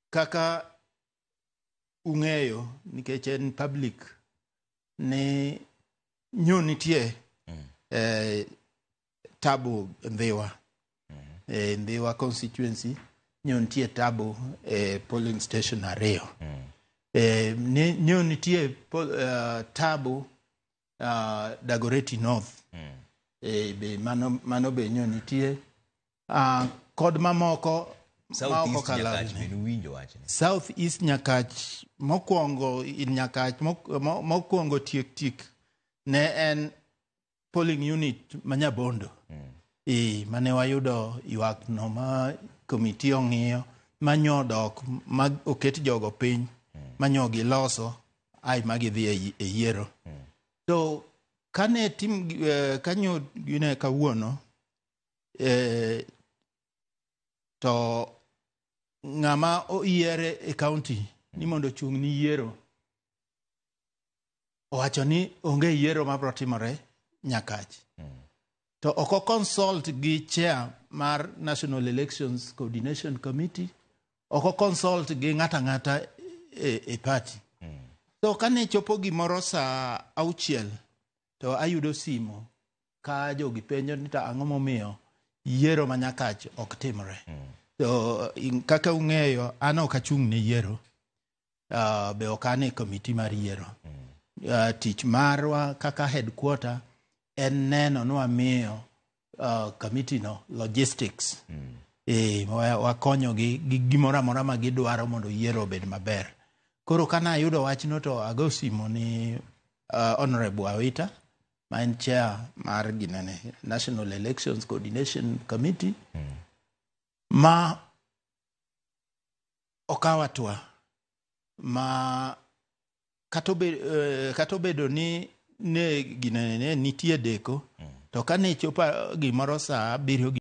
kaka ung'eyo nikech en public ni nitie tabu Ndhiwa Ndhiwa constituency nitie tabu polling station ariyo nitie tabu Dagoretti North be mano be nitie kod mamoko South East Nyakach mokwongo tiek ne en polling unit Manyabondo mane wayudo ywak no ma komiti ong'iyo manyodok ma oket jogo piny manyogi loso ai magidhi e yiero to kane kanyo gine kawuono to ng'ama oyiere e county ni mondo chung' ni yiero owacho ni onge yiero mabro timore Nyakach to oko consult gi chair mar National Elections Coordination Committee oko consult gi ng'ata e party to kane chopo gimoro saa 6 to ayudo simo ka jogi penjo ni ta ang'o momiyo yiero ma Nyakach ok timore to kaka ung'eyo an ok achung' ne yiero be ok an e komiti mar yiero tich marwa kaka headquarter en neno ni wamiyo committee no logistics wakonyogi gi gimoro amora ma gidwaro mondo yiero obed maber. Koro kana ayudo wachno to ago simo ni Honorable Awita ma en chair mar National Elections Coordination Committee ma okawatua ma katobedo ni ne nitie deko to kane chopo gimoro saa 7